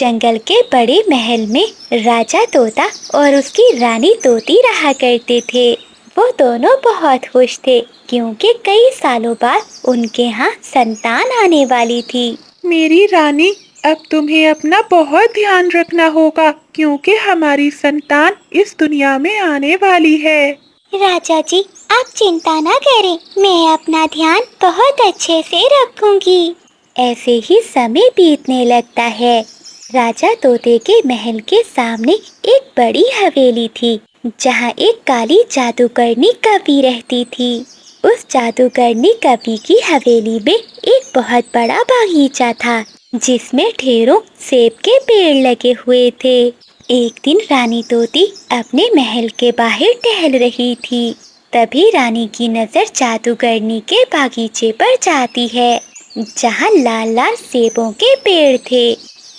जंगल के बड़े महल में राजा तोता और उसकी रानी तोती रहा करते थे। वो दोनों बहुत खुश थे क्योंकि कई सालों बाद उनके यहाँ संतान आने वाली थी। मेरी रानी, अब तुम्हें अपना बहुत ध्यान रखना होगा क्योंकि हमारी संतान इस दुनिया में आने वाली है। राजा जी, आप चिंता ना करें, मैं अपना ध्यान बहुत अच्छे से रखूंगी। ऐसे ही समय बीतने लगता है। राजा तोते के महल के सामने एक बड़ी हवेली थी, जहाँ एक काली जादूगरनी कवि रहती थी। उस जादूगरनी कवि की हवेली में एक बहुत बड़ा बागीचा था, जिसमें ढेरों सेब के पेड़ लगे हुए थे। एक दिन रानी तोती अपने महल के बाहर टहल रही थी। तभी रानी की नजर जादूगरनी के बागीचे पर जाती है, जहाँ लाल लाल सेबों के पेड़ थे।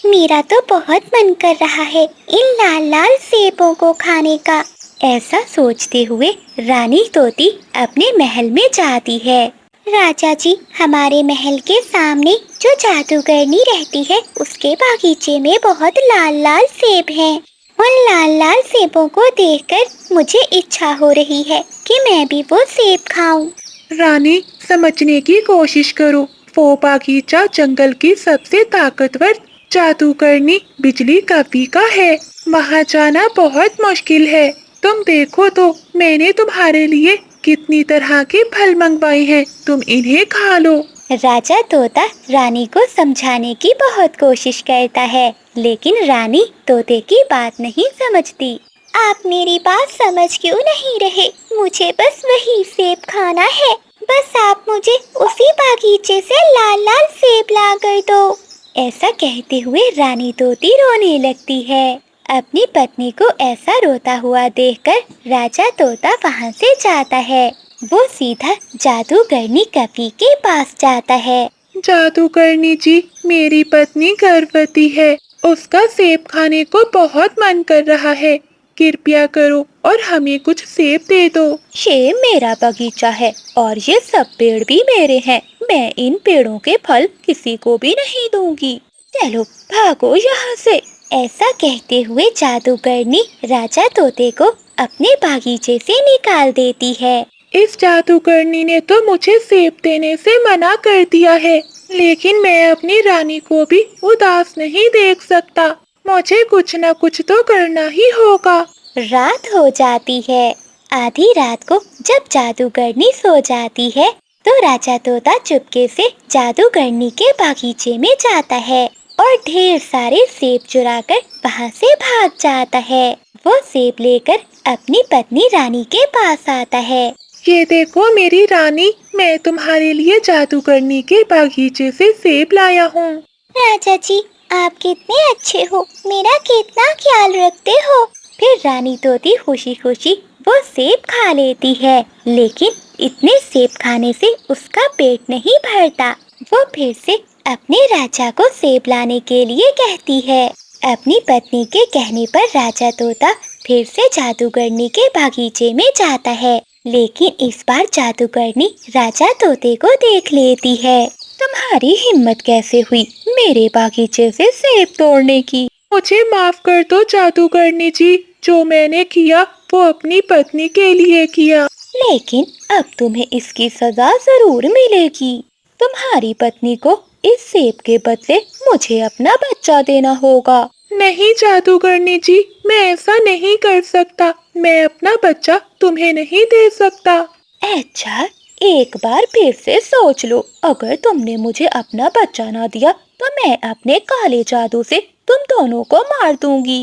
मेरा तो बहुत मन कर रहा है इन लाल लाल सेबों को खाने का। ऐसा सोचते हुए रानी तोती अपने महल में जाती है। राजा जी, हमारे महल के सामने जो जादूगरनी रहती है उसके बागीचे में बहुत लाल लाल सेब हैं। उन लाल लाल सेबों को देखकर मुझे इच्छा हो रही है कि मैं भी वो सेब खाऊं। रानी, समझने की कोशिश करो। वो बागीचा जंगल की सबसे ताकतवर जादूगरनी बिजली कवि का है। वहाँ जाना बहुत मुश्किल है। तुम देखो तो, मैंने तुम्हारे लिए कितनी तरह के फल मंगवाए हैं, तुम इन्हें खा लो। राजा तोता रानी को समझाने की बहुत कोशिश करता है, लेकिन रानी तोते की बात नहीं समझती। आप मेरी बात समझ क्यों नहीं रहे? मुझे बस वही सेब खाना है। बस आप मुझे उसी बागीचे से लाल लाल सेब ला कर दो। ऐसा कहते हुए रानी तोती रोने लगती है। अपनी पत्नी को ऐसा रोता हुआ देखकर राजा तोता वहाँ से जाता है। वो सीधा जादूगरनी कवि के पास जाता है। जादूगरनी जी, मेरी पत्नी गर्भवती है। उसका सेब खाने को बहुत मन कर रहा है। कृपया करो और हमें कुछ सेब दे दो। ये मेरा बगीचा है और ये सब पेड़ भी मेरे हैं। मैं इन पेड़ों के फल किसी को भी नहीं दूंगी। चलो भागो यहाँ से। ऐसा कहते हुए जादूगरनी राजा तोते को अपने बागीचे से निकाल देती है। इस जादूगरनी ने तो मुझे सेब देने से मना कर दिया है, लेकिन मैं अपनी रानी को भी उदास नहीं देख सकता। मुझे कुछ न कुछ तो करना ही होगा। रात हो जाती है। आधी रात को जब जादूगरनी सो जाती है, तो राजा तोता चुपके से जादूगरनी के बागीचे में जाता है और ढेर सारे सेब चुराकर वहाँ से भाग जाता है। वो सेब लेकर अपनी पत्नी रानी के पास आता है। ये देखो मेरी रानी, मैं तुम्हारे लिए जादूगरनी के बागीचे से सेब लाया हूँ। राजा जी, आप कितने अच्छे हो, मेरा कितना ख्याल रखते हो। फिर रानी तोती खुशी खुशी वो सेब खा लेती है, लेकिन इतने सेब खाने से उसका पेट नहीं भरता। वो फिर से अपने राजा को सेब लाने के लिए कहती है। अपनी पत्नी के कहने पर राजा तोता फिर से जादूगरनी के बागीचे में जाता है, लेकिन इस बार जादूगरनी राजा तोते को देख लेती है। तुम्हारी हिम्मत कैसे हुई मेरे बागीचे से सेब तोड़ने की? मुझे माफ कर दो जादूगरनी जी, जो मैंने किया वो अपनी पत्नी के लिए किया। लेकिन अब तुम्हें इसकी सजा जरूर मिलेगी। तुम्हारी पत्नी को इस सेब के बदले मुझे अपना बच्चा देना होगा। नहीं जादूगरनी जी, मैं ऐसा नहीं कर सकता। मैं अपना बच्चा तुम्हें नहीं दे सकता। अच्छा, एक बार फिर से सोच लो। अगर तुमने मुझे अपना बच्चा ना दिया तो मैं अपने काले जादू से तुम दोनों को मार दूंगी।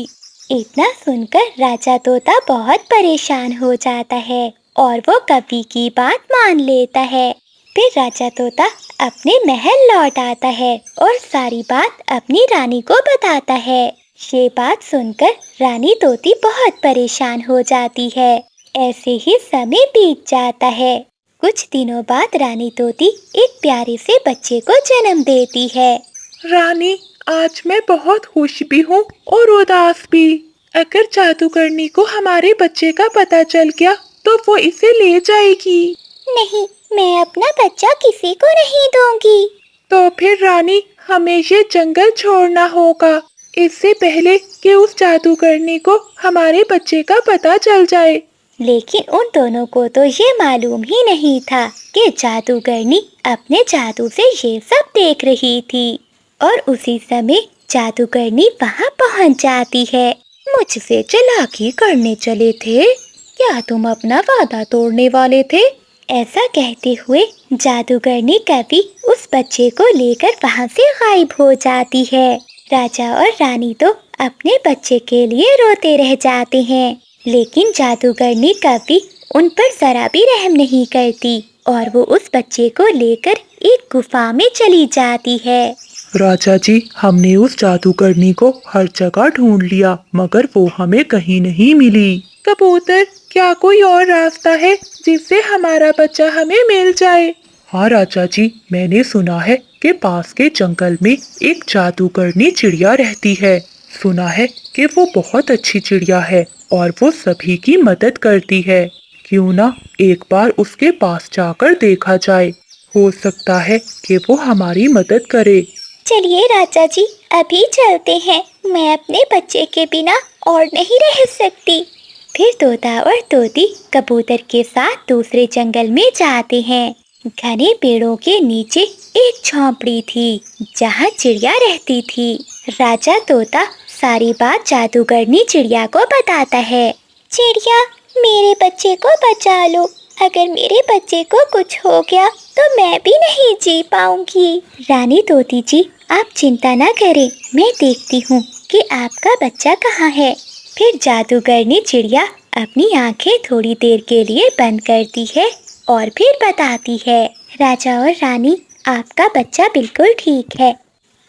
इतना सुनकर राजा तोता बहुत परेशान हो जाता है और वो कवि की बात मान लेता है। फिर राजा तोता अपने महल लौट आता है और सारी बात अपनी रानी को बताता है। ये बात सुनकर रानी तोती बहुत परेशान हो जाती है। ऐसे ही समय बीत जाता है। कुछ दिनों बाद रानी तोती एक प्यारे से बच्चे को जन्म देती है। रानी, आज मैं बहुत खुश भी हूँ और उदास भी। अगर जादूगरनी को हमारे बच्चे का पता चल गया तो वो इसे ले जाएगी। नहीं, मैं अपना बच्चा किसी को नहीं दूंगी। तो फिर रानी, हमें ये जंगल छोड़ना होगा। इससे पहले कि उस जादूगरनी को हमारे बच्चे का पता चल जाए। लेकिन उन दोनों को तो ये मालूम ही नहीं था कि जादूगरनी अपने जादू से ये सब देख रही थी। और उसी समय जादूगरनी वहाँ पहुँच जाती है। मुझसे चालाकी करने चले थे? क्या तुम अपना वादा तोड़ने वाले थे? ऐसा कहते हुए जादूगरनी कभी उस बच्चे को लेकर वहाँ से गायब हो जाती है। राजा और रानी तो अपने बच्चे के लिए रोते रह जाते हैं, लेकिन जादूगरनी कभी उन पर जरा भी रहम नहीं करती और वो उस बच्चे को लेकर एक गुफा में चली जाती है। राजा जी, हमने उस जादूगरनी को हर जगह ढूंढ लिया, मगर वो हमें कहीं नहीं मिली। कबूतर, क्या कोई और रास्ता है जिससे हमारा बच्चा हमें मिल जाए? हाँ राजा जी, मैंने सुना है कि पास के जंगल में एक जादूगरनी चिड़िया रहती है। सुना है कि वो बहुत अच्छी चिड़िया है और वो सभी की मदद करती है। क्यों ना एक बार उसके पास जाकर देखा जाए, हो सकता है कि वो हमारी मदद करे। चलिए राजा जी, अभी चलते हैं। मैं अपने बच्चे के बिना और नहीं रह सकती। फिर तोता और तोती कबूतर के साथ दूसरे जंगल में जाते हैं। घने पेड़ों के नीचे एक झोंपड़ी थी जहाँ चिड़िया रहती थी। राजा तोता सारी बात जादूगरनी चिड़िया को बताता है। चिड़िया, मेरे बच्चे को बचा लो। अगर मेरे बच्चे को कुछ हो गया तो मैं भी नहीं जी पाऊंगी। रानी तोती जी, आप चिंता ना करें, मैं देखती हूँ कि आपका बच्चा कहाँ है। फिर जादूगरनी चिड़िया अपनी आंखें थोड़ी देर के लिए बंद करती है और फिर बताती है। राजा और रानी, आपका बच्चा बिल्कुल ठीक है।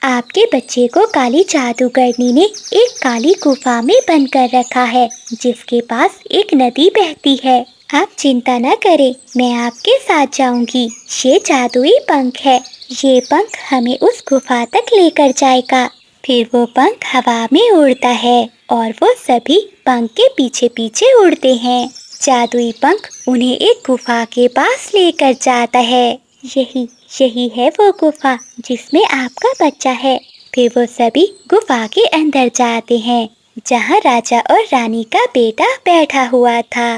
आपके बच्चे को काली जादूगरनी ने एक काली गुफा में बंद कर रखा है, जिसके पास एक नदी बहती है। आप चिंता न करें, मैं आपके साथ जाऊंगी। ये जादुई पंख है। ये पंख हमें उस गुफा तक लेकर जाएगा। फिर वो पंख हवा में उड़ता है और वो सभी पंख के पीछे पीछे उड़ते हैं। जादुई पंख उन्हें एक गुफा के पास लेकर जाता है। यही यही है वो गुफा जिसमें आपका बच्चा है। फिर वो सभी गुफा के अंदर जाते हैं, जहाँ राजा और रानी का बेटा बैठा हुआ था।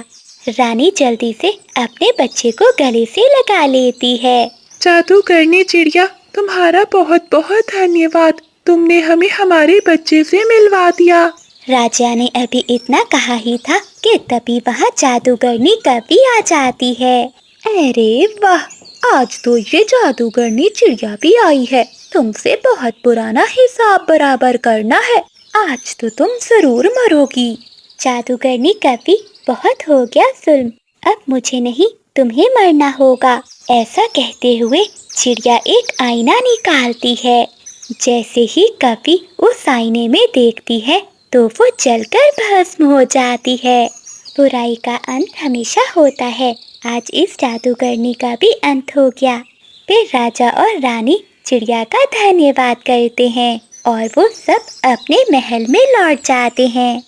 रानी जल्दी से अपने बच्चे को गले से लगा लेती है। जादूगरनी चिड़िया, तुम्हारा बहुत बहुत धन्यवाद। तुमने हमें हमारे बच्चे से मिलवा दिया। राजा ने अभी इतना कहा ही था कि तभी वहाँ जादूगरनी कभी आ जाती है। अरे वाह, आज तो ये जादूगरनी चिड़िया भी आई है। तुमसे बहुत पुराना हिसाब बराबर करना है। आज तो तुम जरूर मरोगी। जादूगरनी कभी, बहुत हो गया जुल्म, अब मुझे नहीं तुम्हें मरना होगा। ऐसा कहते हुए चिड़िया एक आईना निकालती है। जैसे ही कभी उस आईने में देखती है तो वो जलकर भस्म हो जाती है। बुराई का अंत हमेशा होता है। आज इस जादूगरनी का भी अंत हो गया। फिर राजा और रानी चिड़िया का धन्यवाद करते हैं और वो सब अपने महल में लौट जाते हैं।